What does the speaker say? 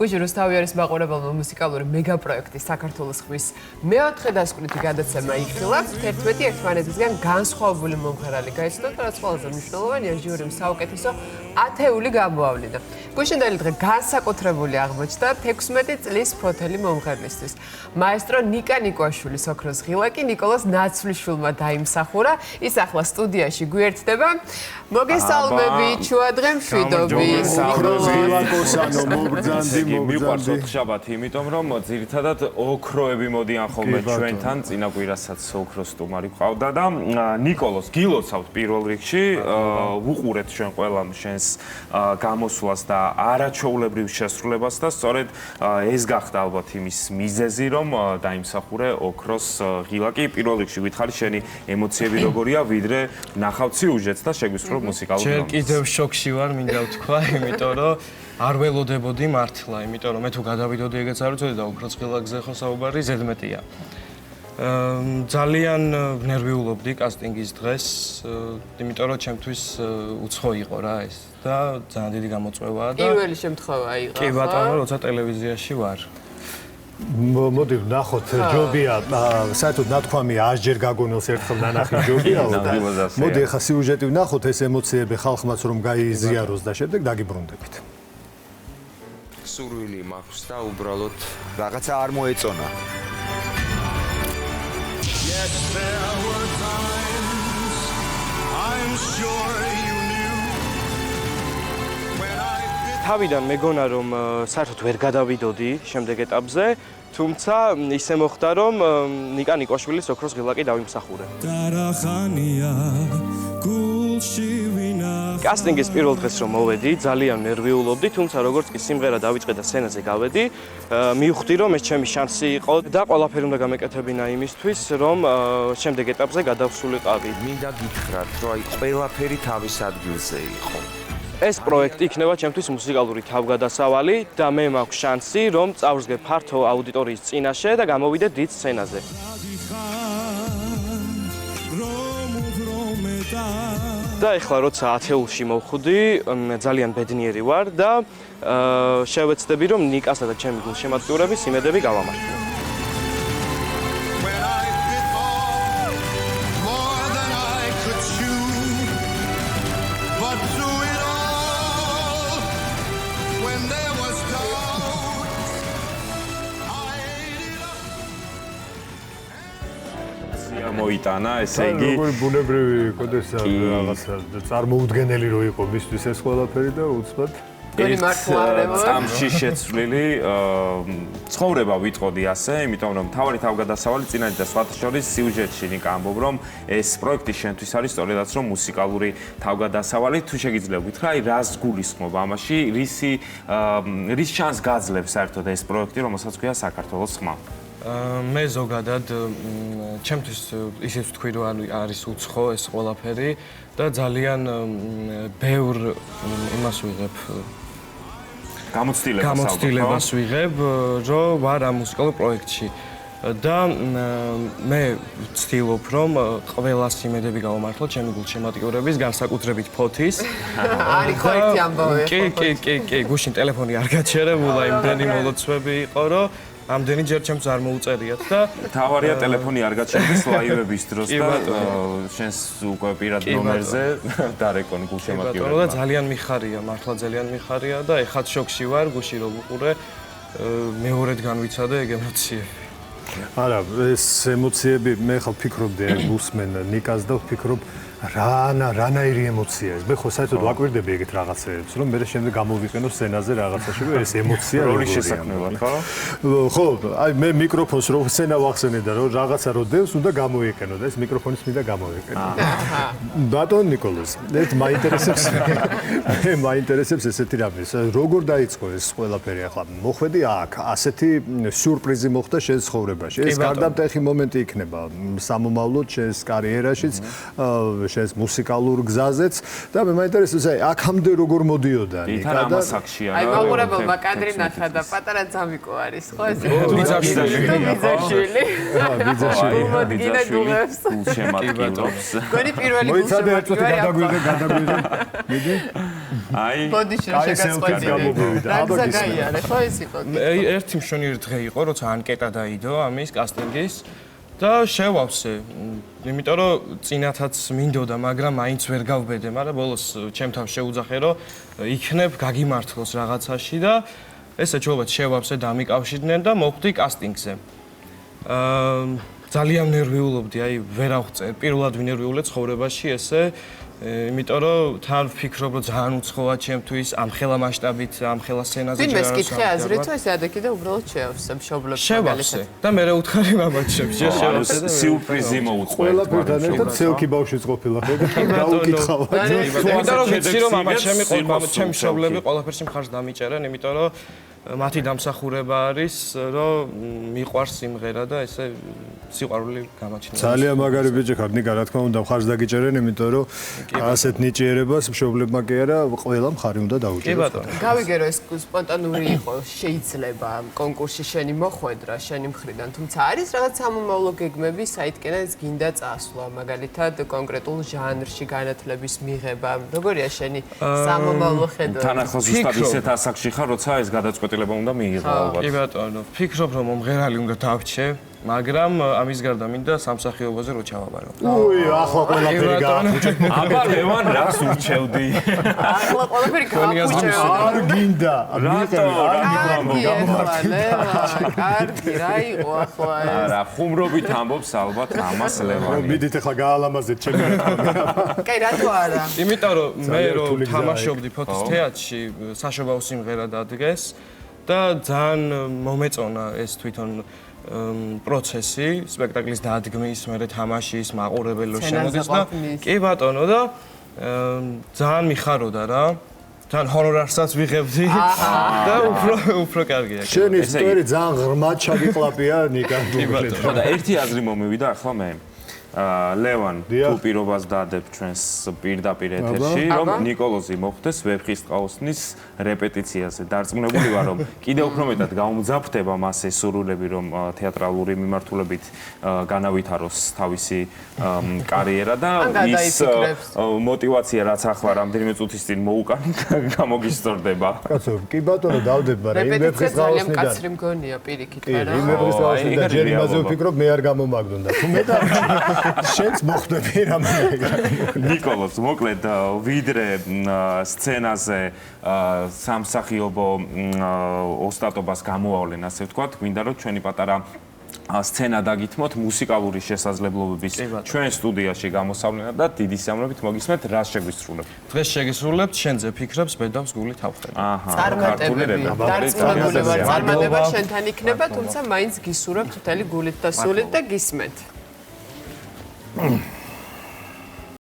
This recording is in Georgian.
გუჟი რუსთავი არის მაყურებელმა მუსიკალური მეგაპროექტის საქართველოს ხმის მეოთხე დასკვნითი გადაცემა იქილა. 11 ერთმანეთისგან განსხვავებული მომღერალი გაიცნოთ, რაც ყველაზე მნიშვნელოვანია, ჟიურიმ საუკეთესო ათეული გამოავლინა. გუშინდელი დღე განსაკუთრებული აღმოჩნდა 16 წლის ფოთელი მომღერლისთვის. მაესტრო ნიკა ნიკვაშვილის ოქროს ღილაკი ნიკოლოზ ნაცვლიშვილმა დაიმსახურა. ის ახლა სტუდიაში გვიერთდება. მოგესალმები, ჩუადღე მშვიდობი. ოქროს ღილაკოსანო მობრძანდი. მიყვარს შაბათი, იმიტომ რომ ძირითადად ოქროები მოდიან ხოლმე ჩვენთან, წინა კვირასაც ოქროს სტუმარი ყავდა და ნიკოლოზ გილოცავთ პირველ რიგში, ვუყურეთ ჩვენ ყველამ შენს გამოსვლას და არაჩვეულებრივ შესრულებას და სწორედ ეს გახდა ალბათ იმის მიზეზი, რომ დაიმსახურე ოქროს ღილაკი. პირველ რიგში გითხარი შენი ემოციები როგორია, ვიდრე ნახავთ სიუჟეტს და შეგვისრულებ მუსიკალურ ჯერ კიდევ შოკში ვარ, მინდა ვთქვა, იმიტომ რომ არ ველოდებოდი მართლა, იმიტომ რომ მე თუ გადავიდოდი ეგეც არ ვიცოდი და ოქროს ღილაკზე ხო საუბარი ზედმეტია. ძალიან ნერვიულობდი კასტინგის დღეს, იმიტომ რომ ჩემთვის უცხო იყო რა ეს და ძალიან დიდი გამოწვევაა და პირველი შემთხვევა იყო. კი ბატონო, როცა ტელევიზიაში ვარ. მოდი ვნახოთ, ჯობია, საერთოდ ნათქვამი 100 ჯერ გაგონილს ერთხელ ნანახი ჯობიაო და მოდი ახლა სიუჟეტი ვნახოთ, ეს ემოციები ხალხმაც რომ გაიზიაროს და შემდეგ დაგიბრუნდებით. სურვილი მაქვს და უბრალოდ რაღაცა არ მოეწონა. თავიდან მეგონა რომ საერთოდ ვერ გადავიდოდი შემდეგ ეტაპზე, თუმცა ისე მოხდა რომ ნიკა ნიკვაშვილის ოქროს ღილაკი დავიმსახურე. კასტინგის პირველ დღეს რომ მოვედი, ძალიან ნერვიულობდი, თუმცა როგორც კი სიმღერა დავიწყე და სცენაზე გავედი, მივხვდი რომ ეს ჩემი შანსი იყო და ყველაფერი უნდა გამეკეთებინა იმისთვის, რომ შემდეგ ეტაპზე გადავსულიყავი. მინდა გითხრათ, რომ აი ყველაფერი თავის ადგილზე იყო. ეს პროექტი იქნება ჩემთვის მუსიკალური თავგადასავალი და მე მაქვს შანსი, რომ წავსდგე ფართო აუდიტორიის წინაშე და გამოვიდე დიდ სცენაზე. და ეხლა როცა ათეულში მოვხვდი, ძალიან ბედნიერი ვარ და შევეცდები, რომ ნიკასა და ჩემი გულშემატკივრების იმედები გავამართლო. მოიტანა, ესე იგი როგორი ბუნებრივი იყო ეს რაღაცა წარმოუდგენელი რო იყო მისთვის ეს ყველაფერი და უცბად წამში შეცვლილი ცხოვრება ვიტყოდი ასე, იმიტომ რომ თავარი თავგადასავალი წინადად და სხვათა შორის სიუჟეტში ნიკა ამბობ, რომ ეს პროექტი შენთვის არის სწორედაც რომ მუსიკალური თავგადასავალი, თუ შეგიძლია გითხრა, აი რას გულისხმობ ამაში, რის შანსს გაძლევს საერთოდ ეს პროექტი, რომელსაც ქვია საქართველოს ხმა. მე ზოგადად ჩემთვის ისიც ვთქვი რომ არის უცხო ეს ყველაფერი და ძალიან ბევრ იმას ვიღებ გამოცდილებას ვიღებ რომ ვარ ამ მუსიკალურ პროექტში და მე ვცდილობ რომ ყველას იმედები გავამართლო ჩემი გულშემატკივრების განსაკუთრებით ფოთის არის ხო ერთი ამბავი კი გუშინ ტელეფონი არ გაჩერებულა იმდენი მოლოცვები იყო რომ ამდენი ჯერ ჩემს არ მოუწერიათ და თავარია ტელეფონი არ გაჩერდეს ლაივების დროს და შენს უკვე პირად ნომერზე დარეკონი გულშემატკივრებმა. და ძალიან მიხარია, მართლა ძალიან მიხარია და ეხაც შოქში ვარ, გუში რომ ვუყურე, მეორედ განვიცადე ეგ ემოციები. არა, ეს ემოციები მე ხალ ფიქრობდი აი გუსმენ ნიკას და ვფიქრობ რანაირი ემოცია ეს. მე ხო საერთოდ ვაკვირდები ეგეთ რაღაცეებს, რომ მე შემდეგ გამოვიყენო სცენაზე რაღაცაში, რომ ეს ემოცია როლის შესაქმნელად, ხო? ხო, აი მე მიკროფონს რო სცენა ვახსენე და რომ რაღაცა რო დევს, უნდა გამოიყენო და ეს მიკროფონის მინდა გამოიყენო. ბატონ ნიკოლოზ, ეს მაინტერესებს ესეთი რამე. როგორ დაიწყო ეს ყველაფერი ახლა? მოხვედი აქ, ასეთი სიურპრიზი მოხდა შენ ცხოვრებაში. ეს გარდამტეხი მომენტი იქნება სამომავლოდ შენს კარიერაშიც. შენს მუსიკალურ გზაზეც და მე მაინტერესებს აი აქამდე როგორ მოდიოდა ნიკა და აი მაყურებელმა კადრი ნახა და პატარა ძამიკო არის ხო ეს ბიძაშვილი გინე გულებს გულშემატკივრობს გონი პირველი მოიცადე ერთად გადაგვიდე მიდი აი ბოდიში რა შეგაწყვეტილი. რა გზა გაიარე, ხო ეს იყო? ერთი მშვენიერი დღე იყო, როცა ანკეტა დაიდო ამის კასტინგის და შევავსე. იმიტომ რომ წინათაც მინდოდა, მაგრამ მაინც ვერ გავბედე, მაგრამ ბოლოს ჩემთან შეუძახე, რომ იქნებ გაგიმართლოს რაღაცაში და ესე ჩოლობად შევავსე დამიკავშირდნენ და მოვხვდი კასტინგზე. ძალიან ნერვიულობდი, აი ვერ ავწერ. პირველად ვინერვიულე ცხოვრებაში ესე, იმიტომ რომ თან ვფიქრობ, რომ ძალიან უცხოა ჩემთვის ამ ხელა მასშტაბით, ამ ხელა სცენაზე ვინმე სკითხე აზრით, თუ ეს ადაკი და უბრალოდ შევავსე მშობლებს შევავსე და მე უთხარი მამაჩემს შევავსე და სიურპრიზი მოუწყვეტ. ყველაფერთან ერთად ცელკი ბავშვიც ყოფილა ხო და დაუკითხავად. იმიტომ რომ ვიცი რომ მამაჩემი ჩემი მშობლები ყველაფერში მხარს დამიჭერენ, იმიტომ რომ მათი დამსახურება არის, რომ მიყვარს სიმღერა და ესე სიყვარული გამაჩნია. ძალიან მაგარი ბიჭი ხარ, ნიკა, რა თქმა უნდა, მხარს დაგიჭერენ, იმიტომ რომ ასეთ ნიჭიერებას მშობლებმა კი არა, ყველა მხარი უნდა დაუჭეროს. კი ბატონო. გავიგე რომ ეს სპონტანური იყო, შეიძლება კონკურსში შენი მოხვედრა, შენი მხრიდან, თუმცა არის რაღაც სამომავლო გეგმები, საითკენაც გინდა წასვლა, მაგალითად კონკრეტულ ჟანრში განათლების მიღება. როგორია შენი სამომავლო ხედვა? თან ახლა ზუსტად ისეთ ასაკში ხარ, როცა ეს გადაწყვეტილება უნდა მიიღო ალბათ. კი ბატონო, ვფიქრობ რომ მომღერალი უნდა დავჩე, მაგრამ ამის გარდა მინდა სამსახიობოზე რო ჩავაბარო. უი, ახლა ყველაფერი გაახუჭე. აბა ლევან რას ურჩევდი? ახლა ყველაფერი გააჩვენე. არ გინდა. რატო? კარგი, რა იყო ახლა ეს? არა, ხუმრობით ამბობს ალბათ ამას ლევანი. მიდით ახლა გაალამაზეთ ჩემი. კაი, რატო არა? იმიტომ რომ მე ძალიან რომ რთული გზაა თამაშობდი ფოთის თეატრში, საშობაო სიმღერა დადგეს და ძალიან მომეწონა ეს თვითონ პროცესი, სპექტაკლის დადგმის, მერე თამაშის, მაყურებელს შემოდის და კი ბატონო და ძალიან მიხაროდა რა. თან ჰონორარსაც ვიღებდი და უფრო კარგია. შენი სტორი ძალიან ღრმად ჩაგიყლაპია ნიკა. და ერთი აზრი მომივიდა ახლა მე. ლევან, თუ პირობას დადებ ჩვენს პირდაპირ ეთერში, რომ ნიკოლოზი მოხვდეს ვეფხისტყაოსნის რეპეტიციაზე. დარწმუნებული ვარ, რომ კიდევ უფრო მეტად გაუმძაფრდება მას ეს სურვილები, რომ თეატრალური მიმართულებით განავითაროს თავისი კარიერა და ის мотиваცია, რაც ახლა რამდენიმე წუთის წინ მოუკან, გამოგისწორდება. კაცო, კი ბატონო, დავდებ, მაგრამ იმ რეპეტიცია ძალიან ვეფხისტყაოსნიდან. კაცრი მგონია პირიქით, არა? იმ ვეფხისტყაოსნიდან ჯერ იმაზე ვფიქრობ, მე არ გამომაგდონდა. თუ მე შენც მოხდები რამე. ნიკოლოზ, მოკლედ ვიდრე სცენაზე სამსახიობო ოსტატობას გამოავლენ, ასე ვთქვათ, გვინდა რომ ჩვენი პატარა სცენა დაგითმოთ მუსიკალური შესაძლებლობების ჩვენ სტუდიაში გამოსავლენად და დიდი სამრობით მოგისმენთ რა შეგვისრულებთ. დღეს შეგისრულებთ შენზე ფიქრებს ბედავს გული თავხები. წარმატებები, დარწმუნებული ვარ, წარმატება შენთან იქნება, თუმცა მაინც გისურვებთ მთელი გულით და სულით და გისმენთ.